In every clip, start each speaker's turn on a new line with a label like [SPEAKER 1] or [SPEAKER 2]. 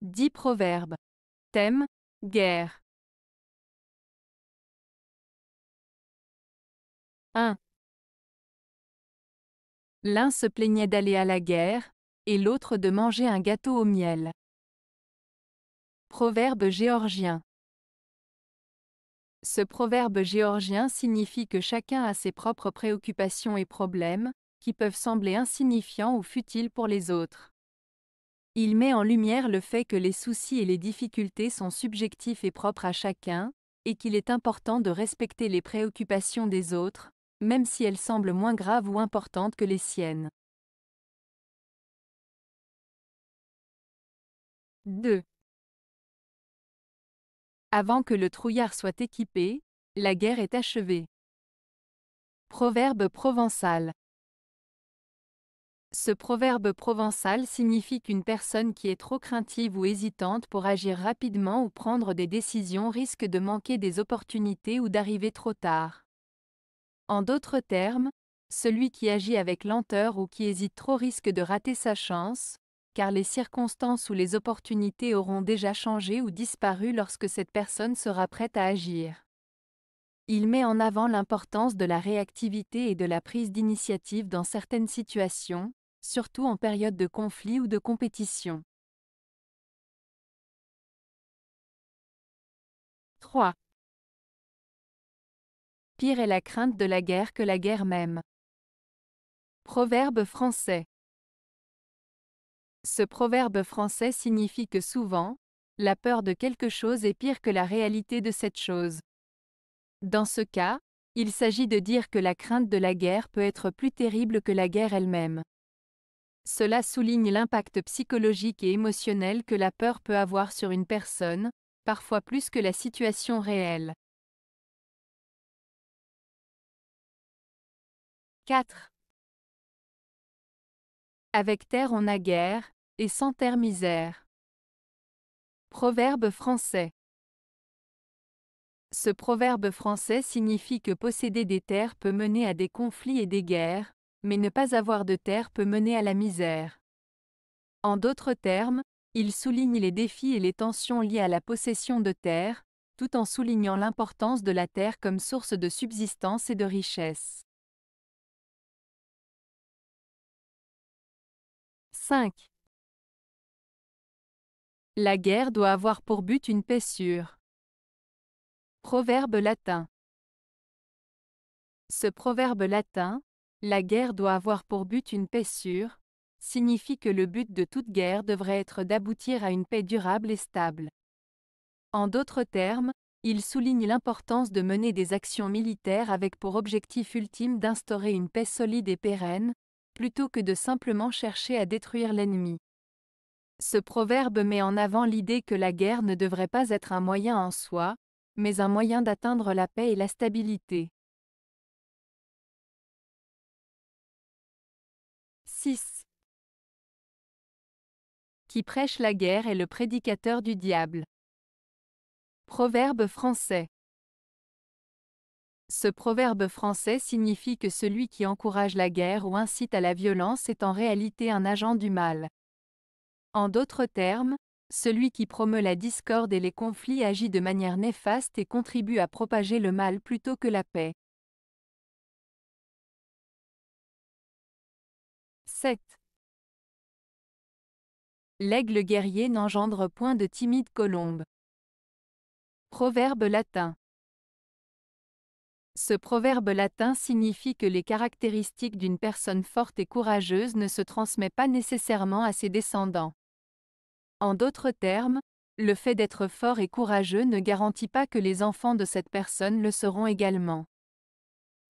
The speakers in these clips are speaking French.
[SPEAKER 1] 10 proverbes. Thème, guerre. 1. L'un se plaignait d'aller à la guerre, et l'autre de manger un gâteau au miel. Proverbe géorgien. Ce proverbe géorgien signifie que chacun a ses propres préoccupations et problèmes, qui peuvent sembler insignifiants ou futiles pour les autres. Il met en lumière le fait que les soucis et les difficultés sont subjectifs et propres à chacun, et qu'il est important de respecter les préoccupations des autres, même si elles semblent moins graves ou importantes que les siennes. 2. Avant que le trouillard soit équipé, la guerre est achevée. Proverbe provençal. Ce proverbe provençal signifie qu'une personne qui est trop craintive ou hésitante pour agir rapidement ou prendre des décisions risque de manquer des opportunités ou d'arriver trop tard. En d'autres termes, celui qui agit avec lenteur ou qui hésite trop risque de rater sa chance, car les circonstances ou les opportunités auront déjà changé ou disparu lorsque cette personne sera prête à agir. Il met en avant l'importance de la réactivité et de la prise d'initiative dans certaines situations, surtout en période de conflit ou de compétition. 3. Pire est la crainte de la guerre que la guerre même. Proverbe français. Ce proverbe français signifie que souvent, la peur de quelque chose est pire que la réalité de cette chose. Dans ce cas, il s'agit de dire que la crainte de la guerre peut être plus terrible que la guerre elle-même. Cela souligne l'impact psychologique et émotionnel que la peur peut avoir sur une personne, parfois plus que la situation réelle. 4. Avec terre on a guerre, et sans terre misère. Proverbe français. Ce proverbe français signifie que posséder des terres peut mener à des conflits et des guerres, mais ne pas avoir de terre peut mener à la misère. En d'autres termes, il souligne les défis et les tensions liées à la possession de terres, tout en soulignant l'importance de la terre comme source de subsistance et de richesse. 5. La guerre doit avoir pour but une paix sûre. Proverbe latin. Ce proverbe latin, la guerre doit avoir pour but une paix sûre, signifie que le but de toute guerre devrait être d'aboutir à une paix durable et stable. En d'autres termes, il souligne l'importance de mener des actions militaires avec pour objectif ultime d'instaurer une paix solide et pérenne, plutôt que de simplement chercher à détruire l'ennemi. Ce proverbe met en avant l'idée que la guerre ne devrait pas être un moyen en soi, mais un moyen d'atteindre la paix et la stabilité. 6. Qui prêche la guerre est le prédicateur du diable. Proverbe français. Ce proverbe français signifie que celui qui encourage la guerre ou incite à la violence est en réalité un agent du mal. En d'autres termes, celui qui promeut la discorde et les conflits agit de manière néfaste et contribue à propager le mal plutôt que la paix. 7. L'aigle guerrier n'engendre point de timides colombes. Proverbe latin. Ce proverbe latin signifie que les caractéristiques d'une personne forte et courageuse ne se transmettent pas nécessairement à ses descendants. En d'autres termes, le fait d'être fort et courageux ne garantit pas que les enfants de cette personne le seront également.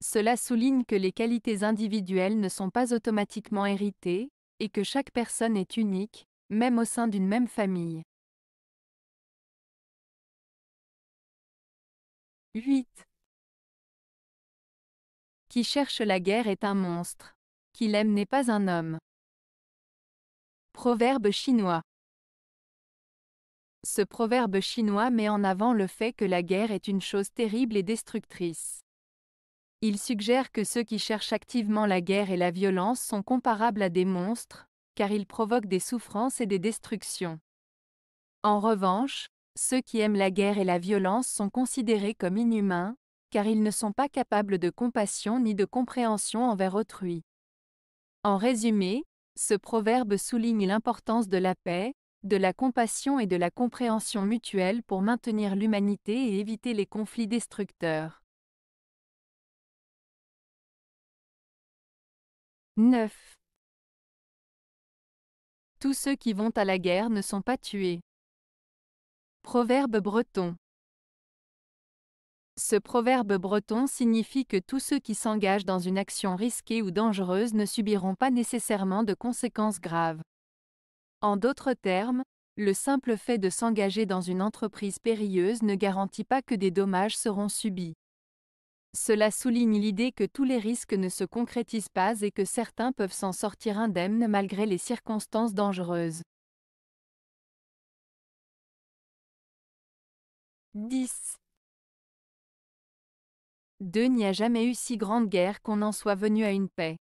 [SPEAKER 1] Cela souligne que les qualités individuelles ne sont pas automatiquement héritées, et que chaque personne est unique, même au sein d'une même famille. 8. Qui cherche la guerre est un monstre. Qui l'aime n'est pas un homme. Proverbe chinois. Ce proverbe chinois met en avant le fait que la guerre est une chose terrible et destructrice. Il suggère que ceux qui cherchent activement la guerre et la violence sont comparables à des monstres, car ils provoquent des souffrances et des destructions. En revanche, ceux qui aiment la guerre et la violence sont considérés comme inhumains, car ils ne sont pas capables de compassion ni de compréhension envers autrui. En résumé, ce proverbe souligne l'importance de la paix, de la compassion et de la compréhension mutuelle pour maintenir l'humanité et éviter les conflits destructeurs. 9. Tous ceux qui vont à la guerre ne sont pas tués. Proverbe breton. Ce proverbe breton signifie que tous ceux qui s'engagent dans une action risquée ou dangereuse ne subiront pas nécessairement de conséquences graves. En d'autres termes, le simple fait de s'engager dans une entreprise périlleuse ne garantit pas que des dommages seront subis. Cela souligne l'idée que tous les risques ne se concrétisent pas et que certains peuvent s'en sortir indemnes malgré les circonstances dangereuses. 10. N'y a jamais eu si grande guerre qu'on en soit venu à une paix.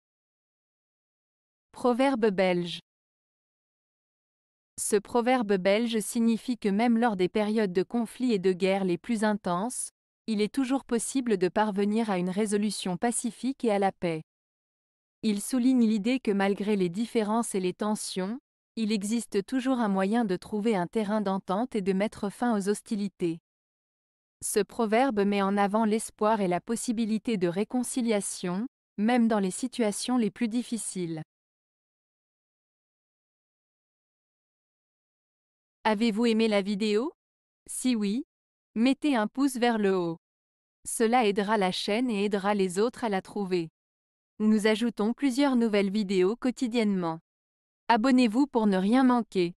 [SPEAKER 1] Proverbe belge. Ce proverbe belge signifie que même lors des périodes de conflits et de guerre les plus intenses, il est toujours possible de parvenir à une résolution pacifique et à la paix. Il souligne l'idée que malgré les différences et les tensions, il existe toujours un moyen de trouver un terrain d'entente et de mettre fin aux hostilités. Ce proverbe met en avant l'espoir et la possibilité de réconciliation, même dans les situations les plus difficiles. Avez-vous aimé la vidéo? Si oui, mettez un pouce vers le haut. Cela aidera la chaîne et aidera les autres à la trouver. Nous ajoutons plusieurs nouvelles vidéos quotidiennement. Abonnez-vous pour ne rien manquer.